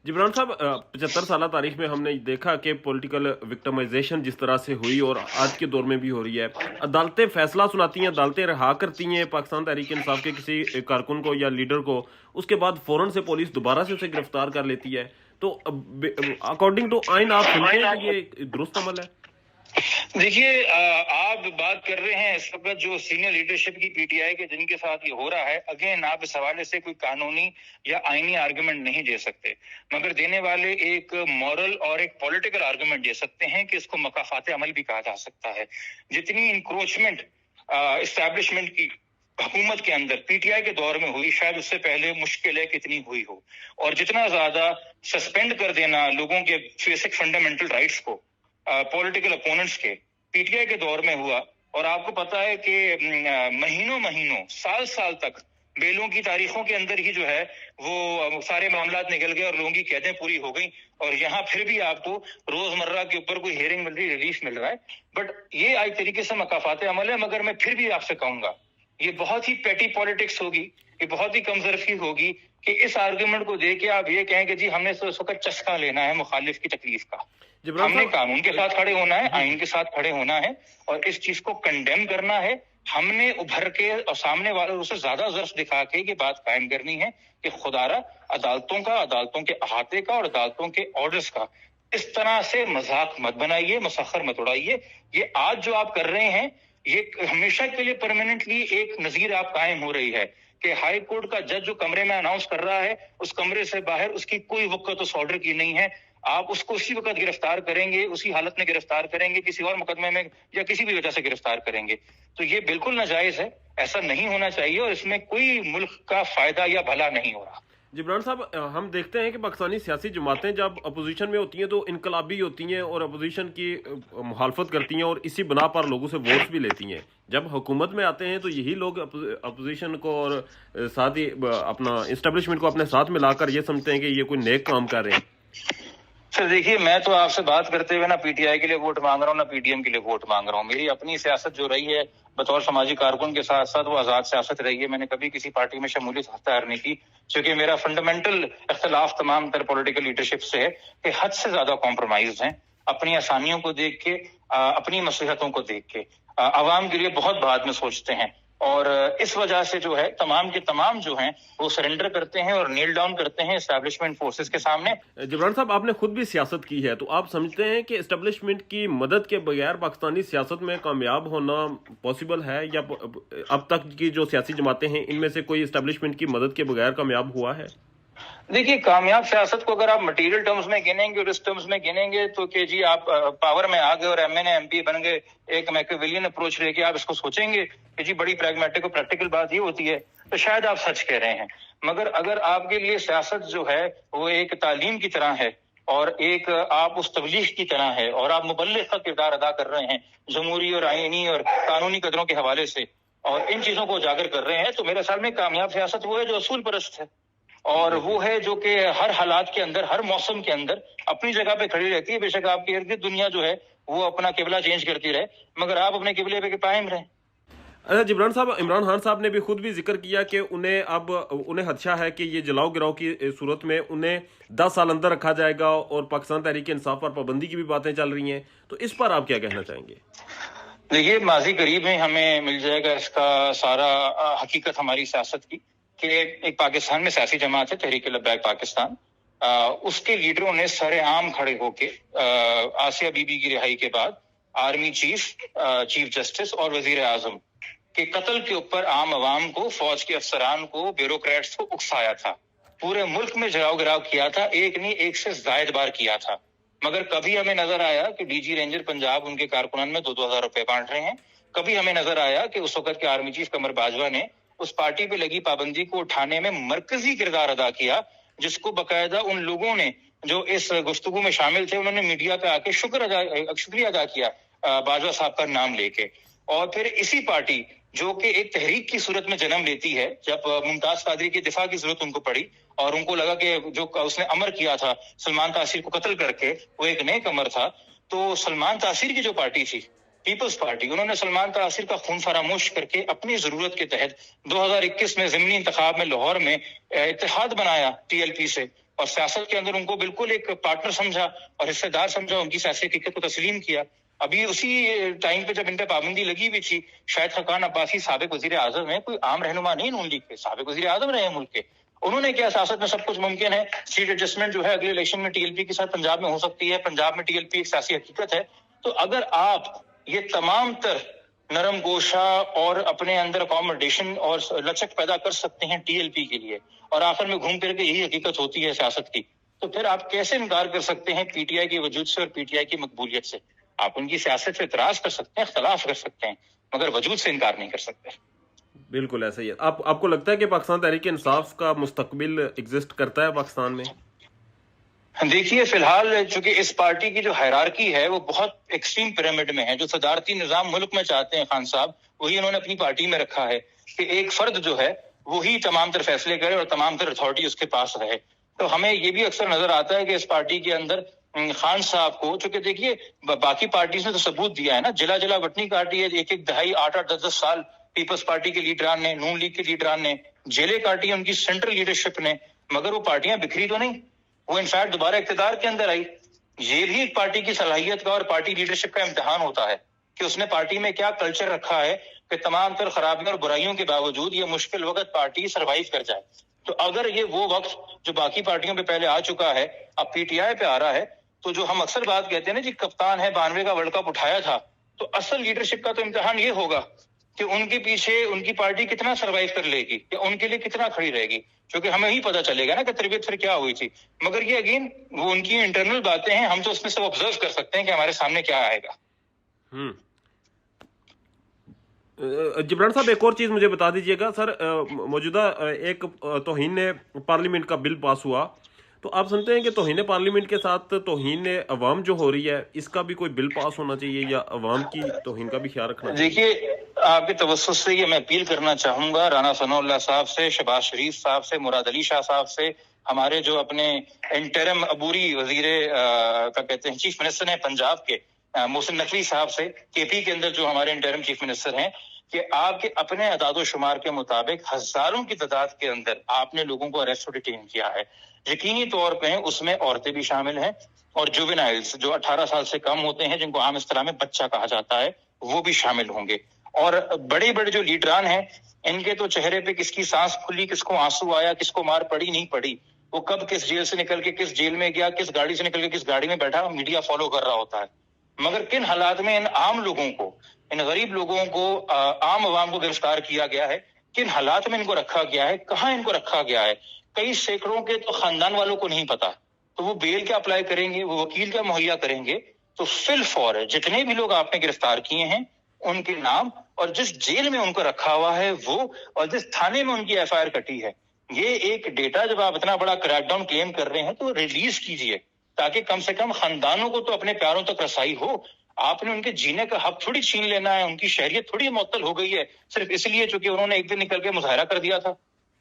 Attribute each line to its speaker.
Speaker 1: जिब्रान साहब, 75 साल तारीख में हमने देखा कि पॉलिटिकल विक्टिमाइजेशन जिस तरह से हुई और आज के दौर में भी हो रही है। अदालतें फैसला सुनाती हैं, अदालतें रिहा करती हैं पाकिस्तान तहरीक इंसाफ के किसी कारकुन को या लीडर को, उसके बाद फौरन से पुलिस दोबारा से उसे गिरफ्तार कर लेती है। तो अकॉर्डिंग टू आइन आप समझते हैं कि ये दुरुस्त अमल है?
Speaker 2: देखिए, आप बात कर रहे हैं इस वक्त जो सीनियर लीडरशिप की पीटीआई के जिनके साथ ये हो रहा है। अगेन, आप इस हवाले से कोई कानूनी या आईनी आर्गुमेंट नहीं दे सकते, मगर देने वाले एक मॉरल और एक पॉलिटिकल आर्गुमेंट दे सकते हैं कि इसको मकाफात अमल भी कहा जा सकता है। जितनी इंक्रोचमेंट इस्टेब्लिशमेंट की हुकूमत के अंदर पीटीआई के दौर में हुई, शायद उससे पहले मुश्किल है कितनी हुई हो। और जितना ज्यादा सस्पेंड कर देना लोगों के बेसिक फंडामेंटल राइट्स को पॉलिटिकल अपोनेंट्स के पीटीआई के दौर में हुआ। और आपको पता है कि महीनों साल साल तक बेलों की तारीखों के अंदर ही जो है वो सारे मामला निकल गए और लोगों की कैदें पूरी हो गई। और यहाँ फिर भी आपको रोजमर्रा के ऊपर कोई हियरिंग मिल रही, रिलीफ मिल रहा है। बट ये एक तरीके से मकाफात अमल है। मगर मैं फिर भी आपसे कहूंगा, ये बहुत ही पेटी पॉलिटिक्स होगी, ये बहुत ही कमजोरी होगी कि इस आर्गुमेंट को दे के आप ये कहें कि जी हमने तो इस वक्त चस्का लेना है मुखालिफ की तकलीफ का। हमने कानून के साथ खड़े होना है, आइन के साथ खड़े होना है और इस चीज को कंडेम करना है। हमने उभर के और सामने वालों से ज्यादा ज़र्फ दिखा के ये बात कायम करनी है कि खुदारा अदालतों का, अदालतों के अहाते का और अदालतों के ऑर्डर्स का इस तरह से मजाक मत बनाइए, मसखर मत उड़ाइए। ये आज जो आप कर रहे हैं, ये हमेशा के लिए परमानेंटली एक नजीर आप कायम हो रही है कि हाई कोर्ट का जज जो कमरे में अनाउंस कर रहा है, उस कमरे से बाहर उसकी कोई वक़्त उस ऑर्डर की नहीं है। आप उसको उसी वक्त गिरफ्तार करेंगे, उसी हालत में गिरफ्तार करेंगे, किसी और मुकदमे में या किसी भी वजह से गिरफ्तार करेंगे। तो ये बिल्कुल नाजायज है, ऐसा नहीं होना चाहिए और इसमें कोई मुल्क का फायदा या भला नहीं हो रहा।
Speaker 1: जिब्रान साहब, हम देखते हैं कि पाकिस्तानी सियासी जमातें जब अपोजिशन में होती हैं तो इनकलाबी होती हैं और अपोजिशन की मुखालफत करती हैं और इसी बना पर लोगों से वोट्स भी लेती हैं। जब हुकूमत में आते हैं तो यही लोग अपोजिशन को और साथ ही अपना इस्टेब्लिशमेंट को अपने साथ मिलाकर ये समझते हैं कि ये कोई नेक काम कर रहे हैं।
Speaker 2: सर देखिए, मैं तो आपसे बात करते हुए ना पीटीआई के लिए वोट मांग रहा हूँ, ना पीडीएम के लिए वोट मांग रहा हूँ। मेरी अपनी सियासत जो रही है बतौर समाजी कारकुन के साथ साथ वो आजाद सियासत रही है। मैंने कभी किसी पार्टी में शमूलियत अख्तियार नहीं की, क्योंकि मेरा फंडामेंटल इख्तिलाफ तमाम तर पॉलिटिकल लीडरशिप से है कि हद से ज्यादा कॉम्प्रोमाइज हैं अपनी आसानियों को देख के, अपनी मसलहतों को देख के, आवाम के लिए बहुत बाद में सोचते हैं। और इस वजह से जो है तमाम के तमाम जो हैं वो सरेंडर करते हैं और नील डाउन करते हैं एस्टैब्लिशमेंट फोर्सेस के सामने।
Speaker 1: जिब्रान साहब, आपने खुद भी सियासत की है, तो आप समझते हैं कि एस्टैब्लिशमेंट की मदद के बगैर पाकिस्तानी सियासत में कामयाब होना पॉसिबल है, या अब तक की जो सियासी जमातें हैं इनमें से कोई एस्टैब्लिशमेंट की मदद के बगैर कामयाब हुआ है?
Speaker 2: देखिए, कामयाब सियासत को अगर आप मटेरियल टर्म्स में गिनेंगे और इस टर्म्स में गिनेंगे तो कि जी आप पावर में आ गए और एमएनए एमपी बन गए, एक मैकियावेलियन अप्रोच लेके आप इसको सोचेंगे कि जी बड़ी प्रैग्मेटिक और प्रैक्टिकल बात ये होती है, तो शायद आप सच कह रहे हैं। मगर अगर आपके लिए सियासत जो है वो एक तालीम की तरह है और एक आप उस तबलीग की तरह है और आप मुबल्लिग का किरदार अदा कर रहे हैं जमहूरी और आईनी और कानूनी कदरों के हवाले से, और इन चीजों को उजागर कर रहे हैं, तो मेरे ख्याल में कामयाब सियासत वो है जो असूल परस्त है और वो है जो कि हर हालात के अंदर, हर मौसम के अंदर अपनी जगह पे खड़ी रहती है। बेशक आपके इर्द गिर्द दुनिया जो है वो अपना किबला चेंज करती रहे, मगर आप अपने किबले पे कायम रहें।
Speaker 1: अच्छा जिब्रान साहब, इमरान खान साहब ने भी खुद भी जिक्र किया कि उन्हें खदशा है कि ये जलाओ गिराओ की सूरत में उन्हें 10 साल अंदर रखा जाएगा और पाकिस्तान तहरीक इंसाफ पर पाबंदी की भी बातें चल रही हैं, तो इस पर आप क्या कहना चाहेंगे?
Speaker 2: देखिए, माजी करीब में हमें मिल जाएगा इसका सारा हकीकत हमारी सियासत की कि एक पाकिस्तान में सियासी जमात है तहरीक लब्बैक पाकिस्तान, उसके लीडरों ने सरेआम खड़े होके आसिया बीबी की रिहाई के बाद आर्मी चीफ जस्टिस और वजीर आजम के कत्ल के ऊपर आम आवाम को, फौज के अफसरान को, ब्यूरोक्रेट्स को उकसाया था। पूरे मुल्क में जलाओ गिराव किया था, एक नहीं एक से जायद बार किया था। मगर कभी हमें नजर आया कि डीजी रेंजर पंजाब उनके कारकुनान में 2-2 हज़ार रुपए बांट रहे हैं। कभी हमें नजर आया कि उस वक्त के आर्मी चीफ कमर बाजवा ने उस पार्टी पे लगी पाबंदी को उठाने में मरकजी किरदार अदा किया, जिसको बकायदा उन लोगों ने जो इस गुफ्तगू में शामिल थे उन्होंने मीडिया पे आके शुक्रिया अदा किया बाजवा साहब का नाम लेके। और फिर इसी पार्टी जो कि एक तहरीक की सूरत में जन्म लेती है, जब मुमताज कादरी की दिफा की जरूरत उनको पड़ी और उनको लगा कि जो उसने अमर किया था सलमान तासीर को कत्ल करके वो एक नेक अमर था, तो सलमान तासीर की जो पार्टी थी पीपल्स पार्टी, उन्होंने सलमान तासीर का खून फरामोश करके अपनी जरूरत के तहत 2021 में ज़िमनी इंतखाब में लाहौर में इत्तेहाद बनाया टीएलपी से اور سیاست کے اندر ان کو بالکل ایک پارٹنر سمجھا اور حصے دار سمجھا، ان کی سیاسی حقیقت کو تسلیم کیا. ابھی اسی ٹائم پہ جب ان پہ پابندی لگی ہوئی تھی، شاہد خاقان عباسی سابق وزیر اعظم ہے، کوئی عام رہنما نہیں نون لیگ کے، سابق وزیر اعظم رہے ہیں ملک کے. انہوں نے کیا سیاست میں سب کچھ ممکن ہے، سیٹ ایڈجسٹمنٹ جو ہے اگلے الیکشن میں ٹی ایل پی کے ساتھ پنجاب میں ہو سکتی ہے، پنجاب میں ٹی ایل پی ایک سیاسی حقیقت ہے. تو اگر آپ یہ تمام تر نرم گوشہ اور اپنے اندر اکوموڈیشن اور لچک پیدا کر سکتے ہیں ٹی ایل پی کے لیے، اور آخر میں گھوم پھر کے یہی حقیقت ہوتی ہے سیاست کی، تو پھر آپ کیسے انکار کر سکتے ہیں پی ٹی آئی کے وجود سے اور پی ٹی آئی کی مقبولیت سے؟ آپ ان کی سیاست سے اعتراض کر سکتے ہیں، اختلاف کر سکتے ہیں، مگر وجود سے انکار نہیں کر سکتے.
Speaker 1: بالکل ایسا ہی ہے. آپ کو لگتا ہے کہ پاکستان تحریک انصاف کا مستقبل ایگزسٹ کرتا ہے پاکستان میں؟
Speaker 2: دیکھیے فی الحال چونکہ اس پارٹی کی جو ہائرارکی ہے وہ بہت ایکسٹریم پیرامڈ میں ہے. جو صدارتی نظام ملک میں چاہتے ہیں خان صاحب، وہی انہوں نے اپنی پارٹی میں رکھا ہے کہ ایک فرد جو ہے وہی تمام تر فیصلے کرے اور تمام تر اتھارٹی اس کے پاس رہے. تو ہمیں یہ بھی اکثر نظر آتا ہے کہ اس پارٹی کے اندر خان صاحب کو، چونکہ دیکھیے باقی پارٹیز نے تو ثبوت دیا ہے نا، جلا جلا بٹنی کاٹی ہے، ایک ایک دہائی 8-8 10 سال پیپلز پارٹی کے لیڈران نے، نون لیگ کے لیڈران نے جیلیں کاٹی ہیں ان کی سینٹرل لیڈرشپ نے، مگر وہ پارٹیاں بکھری تو نہیں، وہ انفیکٹ دوبارہ اقتدار کے اندر آئی. یہ بھی ایک پارٹی کی صلاحیت کا اور پارٹی لیڈرشپ کا امتحان ہوتا ہے کہ اس نے پارٹی میں کیا کلچر رکھا ہے کہ تمام تر خرابیوں اور برائیوں کے باوجود یہ مشکل وقت پارٹی سروائیو کر جائے. تو اگر یہ وہ وقت جو باقی پارٹیوں پہ پہلے آ چکا ہے اب پی ٹی آئی پہ آ رہا ہے، تو جو ہم اکثر بات کہتے ہیں نا جی کپتان ہے 92 کا ورلڈ کپ اٹھایا تھا، تو اصل لیڈرشپ کا تو امتحان یہ ہوگا کہ ان کے پیچھے ان کی پارٹی کتنا سروائیو کر لے گی یا ان کے لیے کتنا کھڑی رہے گی، کیونکہ ہمیں ہی پتہ چلے گا نا کہ تربیت پھر کیا ہوئی تھی. مگر یہ اگین وہ ان کی انٹرنل باتیں ہیں، ہم تو اس میں سے آبزرو کر سکتے ہیں کہ ہمارے سامنے کیا آئے گا.
Speaker 1: جبران صاحب ایک اور چیز مجھے بتا دیجیے گا سر، موجودہ ایک توہین پارلیمنٹ کا بل پاس ہوا، تو آپ سمجھتے ہیں کہ توہین پارلیمنٹ کے ساتھ توہین عوام جو ہو رہی ہے اس کا بھی کوئی بل پاس ہونا چاہیے یا عوام کی توہین کا بھی خیال رکھنا چاہیے؟
Speaker 2: دیکھیے آپ کے توسط سے یہ میں اپیل کرنا چاہوں گا رانا ثناء اللہ صاحب سے، شہباز شریف صاحب سے، مراد علی شاہ صاحب سے، ہمارے جو اپنے انٹرم عبوری وزیر کا کہتے ہیں چیف منسٹر ہیں پنجاب کے محسن نقوی صاحب سے، کے پی کے اندر جو ہمارے انٹرم چیف منسٹر ہیں، کہ آپ کے اپنے اعداد و شمار کے مطابق ہزاروں کی تعداد کے اندر آپ نے لوگوں کو اریسٹ اور ڈیٹین کیا ہے. یقینی طور پہ اس میں عورتیں بھی شامل ہیں اور جوونائلز جو 18 سال سے کم ہوتے ہیں، جن کو عام اصطلاح میں بچہ کہا جاتا ہے، وہ بھی شامل ہوں گے. اور بڑے بڑے جو لیڈران ہیں ان کے تو چہرے پہ کس کی سانس پھولی، کس کو آنسو آیا، کس کو مار پڑی نہیں پڑی، وہ کب کس جیل سے نکل کے کس جیل میں گیا، کس گاڑی سے نکل کے کس گاڑی میں بیٹھا، میڈیا فالو کر رہا ہوتا ہے. مگر کن حالات میں ان عام لوگوں کو، ان غریب لوگوں کو، عام عوام کو گرفتار کیا گیا ہے، کن حالات میں ان کو رکھا گیا ہے، کہاں ان کو رکھا گیا ہے، کئی سینکڑوں کے تو خاندان والوں کو نہیں پتا. تو وہ بیل کیا اپلائی کریں گے، وہ وکیل کیا مہیا کریں گے. تو فی الفور جتنے بھی لوگ آپ نے گرفتار کیے ہیں ان کے نام اور جس جیل میں ان کو رکھا ہوا ہے وہ، اور جس تھانے میں ان کی ایف آئی آر کٹی ہے، یہ ایک ڈیٹا جب آپ اتنا بڑا کریک ڈاؤن کلیم کر رہے ہیں تو ریلیز کیجئے تاکہ کم سے کم خاندانوں کو تو اپنے پیاروں تک رسائی ہو. آپ نے ان کے جینے کا حق تھوڑی چھین لینا ہے، ان کی شہریت تھوڑی معطل ہو گئی ہے صرف اس لیے چونکہ انہوں نے ایک دن نکل کے مظاہرہ کر دیا تھا.